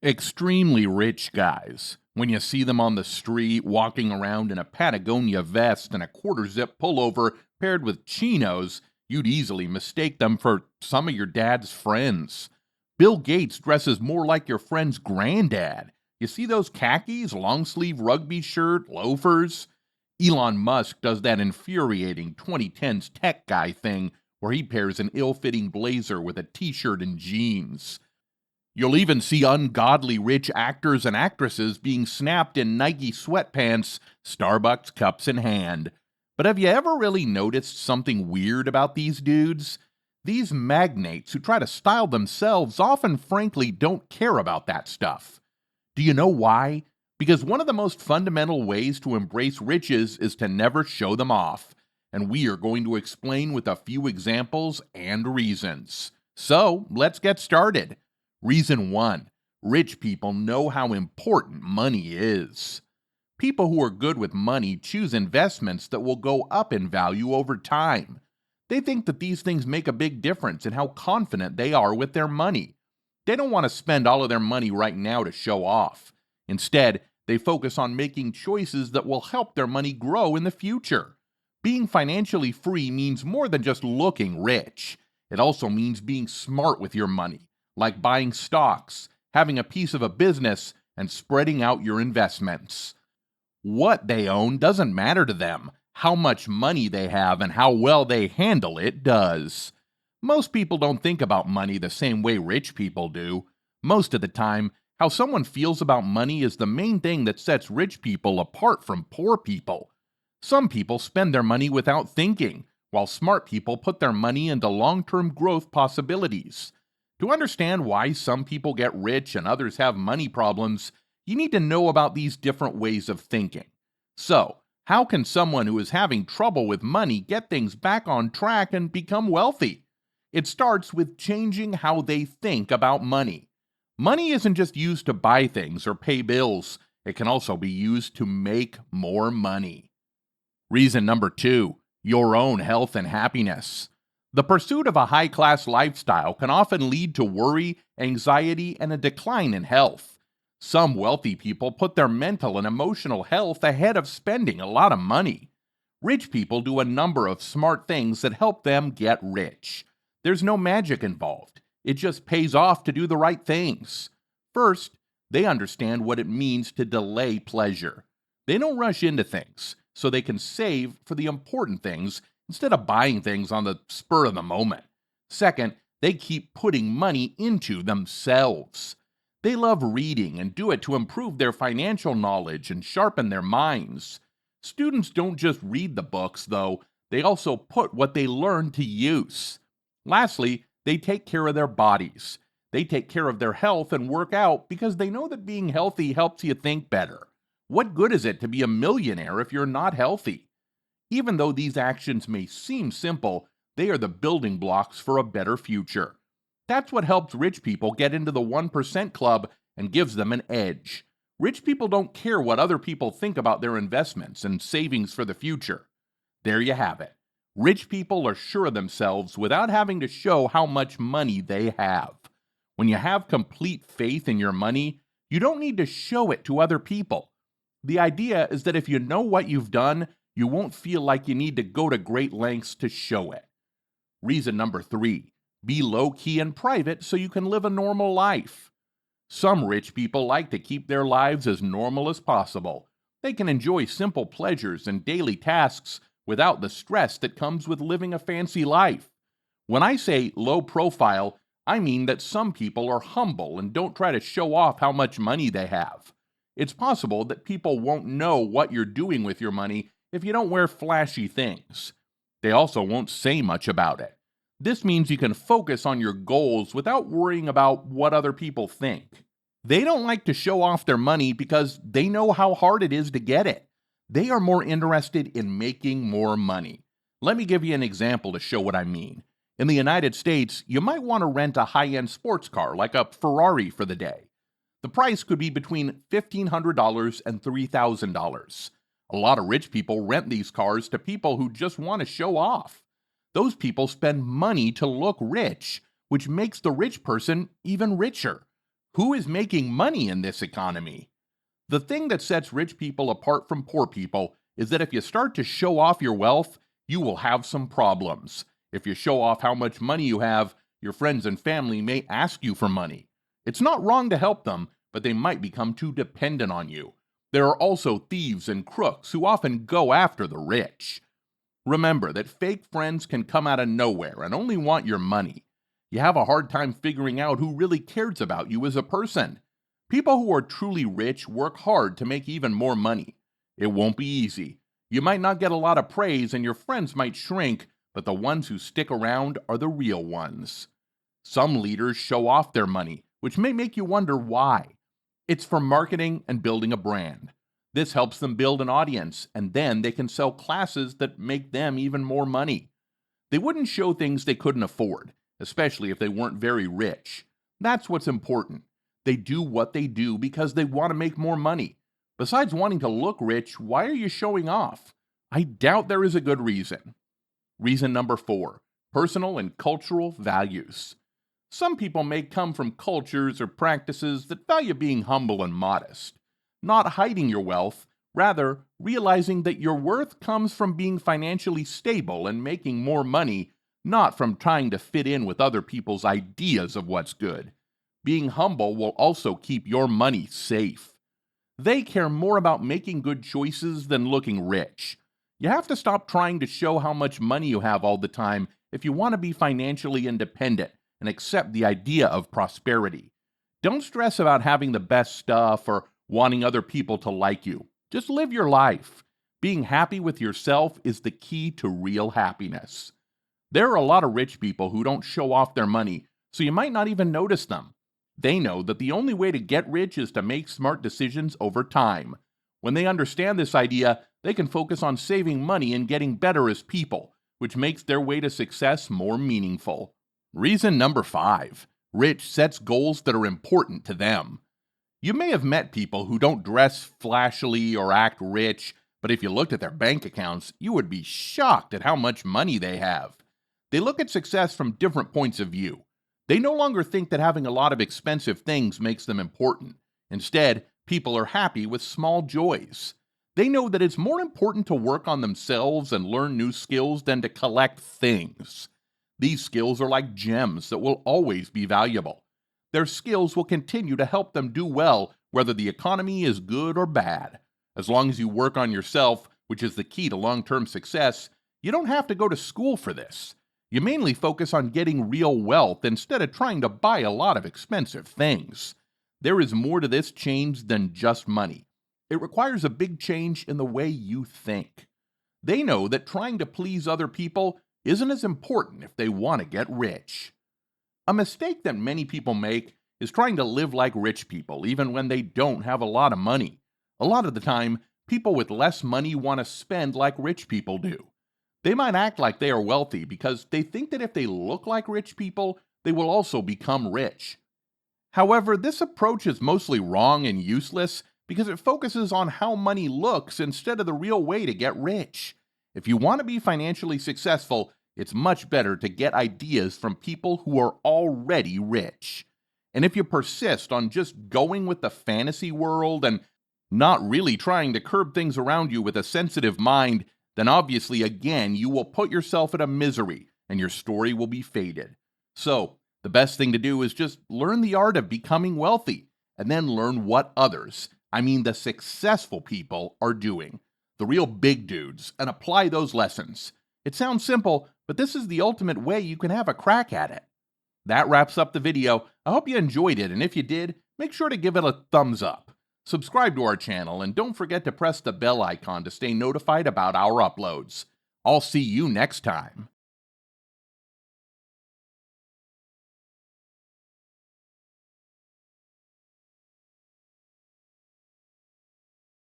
Extremely rich guys. When you see them on the street walking around in a Patagonia vest and a quarter zip pullover paired with chinos, you'd easily mistake them for some of your dad's friends. Bill Gates dresses more like your friend's granddad. You see those khakis, long sleeve rugby shirt, loafers? Elon Musk does that infuriating 2010s tech guy thing where he pairs an ill fitting blazer with a t shirt and jeans. You'll even see ungodly rich actors and actresses being snapped in Nike sweatpants, Starbucks cups in hand. But have you ever really noticed something weird about these dudes? These magnates who try to style themselves often, frankly, don't care about that stuff. Do you know why? Because one of the most fundamental ways to embrace riches is to never show them off. And we are going to explain with a few examples and reasons. So, let's get started. Reason 1: rich people know how important money is. People who are good with money choose investments that will go up in value over time. They think that these things make a big difference in how confident they are with their money. They don't want to spend all of their money right now to show off. Instead, they focus on making choices that will help their money grow in the future. Being financially free means more than just looking rich. It also means being smart with your money, like buying stocks, having a piece of a business, and spreading out your investments. What they own doesn't matter to them. How much money they have and how well they handle it does. Most people don't think about money the same way rich people do. Most of the time, how someone feels about money is the main thing that sets rich people apart from poor people. Some people spend their money without thinking, while smart people put their money into long-term growth possibilities. To understand why some people get rich and others have money problems, you need to know about these different ways of thinking. So, how can someone who is having trouble with money get things back on track and become wealthy? It starts with changing how they think about money. Money isn't just used to buy things or pay bills, it can also be used to make more money. Reason number 2: your own health and happiness. The pursuit of a high class lifestyle can often lead to worry, anxiety, and a decline in health. Some wealthy people put their mental and emotional health ahead of spending a lot of money. Rich people do a number of smart things that help them get rich. There's no magic involved, it just pays off to do the right things. First, they understand what it means to delay pleasure. They don't rush into things, so they can save for the important things instead of buying things on the spur of the moment. Second, they keep putting money into themselves. They love reading and do it to improve their financial knowledge and sharpen their minds. Students don't just read the books, though, they also put what they learn to use. Lastly, they take care of their bodies. They take care of their health and work out because they know that being healthy helps you think better. What good is it to be a millionaire if you're not healthy? Even though these actions may seem simple, they are the building blocks for a better future. That's what helps rich people get into the 1% club and gives them an edge. Rich people don't care what other people think about their investments and savings for the future. There you have it. Rich people are sure of themselves without having to show how much money they have. When you have complete faith in your money, you don't need to show it to other people. The idea is that if you know what you've done, you won't feel like you need to go to great lengths to show it. Reason number 3: be low key and private so you can live a normal life. Some rich people like to keep their lives as normal as possible. They can enjoy simple pleasures and daily tasks without the stress that comes with living a fancy life. When I say low profile, I mean that some people are humble and don't try to show off how much money they have. It's possible that people won't know what you're doing with your money if you don't wear flashy things. They also won't say much about it. This means you can focus on your goals without worrying about what other people think. They don't like to show off their money because they know how hard it is to get it. They are more interested in making more money. Let me give you an example to show what I mean. In the United States, you might want to rent a high-end sports car like a Ferrari for the day. The price could be between $1,500 and $3,000. A lot of rich people rent these cars to people who just want to show off. Those people spend money to look rich, which makes the rich person even richer. Who is making money in this economy? The thing that sets rich people apart from poor people is that if you start to show off your wealth, you will have some problems. If you show off how much money you have, your friends and family may ask you for money. It's not wrong to help them, but they might become too dependent on you. There are also thieves and crooks who often go after the rich. Remember that fake friends can come out of nowhere and only want your money. You have a hard time figuring out who really cares about you as a person. People who are truly rich work hard to make even more money. It won't be easy. You might not get a lot of praise and your friends might shrink, but the ones who stick around are the real ones. Some leaders show off their money, which may make you wonder why. It's for marketing and building a brand. This helps them build an audience, and then they can sell classes that make them even more money. They wouldn't show things they couldn't afford, especially if they weren't very rich. That's what's important. They do what they do because they want to make more money. Besides wanting to look rich, why are you showing off? I doubt there is a good reason. Reason number 4, personal and cultural values. Some people may come from cultures or practices that value being humble and modest, not hiding your wealth, rather realizing that your worth comes from being financially stable and making more money, not from trying to fit in with other people's ideas of what's good. Being humble will also keep your money safe. They care more about making good choices than looking rich. You have to stop trying to show how much money you have all the time if you want to be financially independent and accept the idea of prosperity. Don't stress about having the best stuff or wanting other people to like you. Just live your life. Being happy with yourself is the key to real happiness. There are a lot of rich people who don't show off their money, so you might not even notice them. They know that the only way to get rich is to make smart decisions over time. When they understand this idea, they can focus on saving money and getting better as people, which makes their way to success more meaningful. Reason number 5. Rich sets goals that are important to them. You may have met people who don't dress flashily or act rich, but if you looked at their bank accounts, you would be shocked at how much money they have. They look at success from different points of view. They no longer think that having a lot of expensive things makes them important. Instead, people are happy with small joys. They know that it's more important to work on themselves and learn new skills than to collect things. These skills are like gems that will always be valuable. Their skills will continue to help them do well whether the economy is good or bad. As long as you work on yourself, which is the key to long-term success, you don't have to go to school for this. You mainly focus on getting real wealth instead of trying to buy a lot of expensive things. There is more to this change than just money. It requires a big change in the way you think. They know that trying to please other people isn't as important if they want to get rich. A mistake that many people make is trying to live like rich people, even when they don't have a lot of money. A lot of the time, people with less money want to spend like rich people do. They might act like they are wealthy because they think that if they look like rich people, they will also become rich. However, this approach is mostly wrong and useless because it focuses on how money looks instead of the real way to get rich. If you want to be financially successful, it's much better to get ideas from people who are already rich. And if you persist on just going with the fantasy world and not really trying to curb things around you with a sensitive mind, then obviously, again, you will put yourself in a misery and your story will be faded. So, the best thing to do is just learn the art of becoming wealthy and then learn what others, the successful people, are doing, the real big dudes, and apply those lessons. It sounds simple, but this is the ultimate way you can have a crack at it. That wraps up the video. I hope you enjoyed it, and if you did, make sure to give it a thumbs up. Subscribe to our channel, and don't forget to press the bell icon to stay notified about our uploads. I'll see you next time.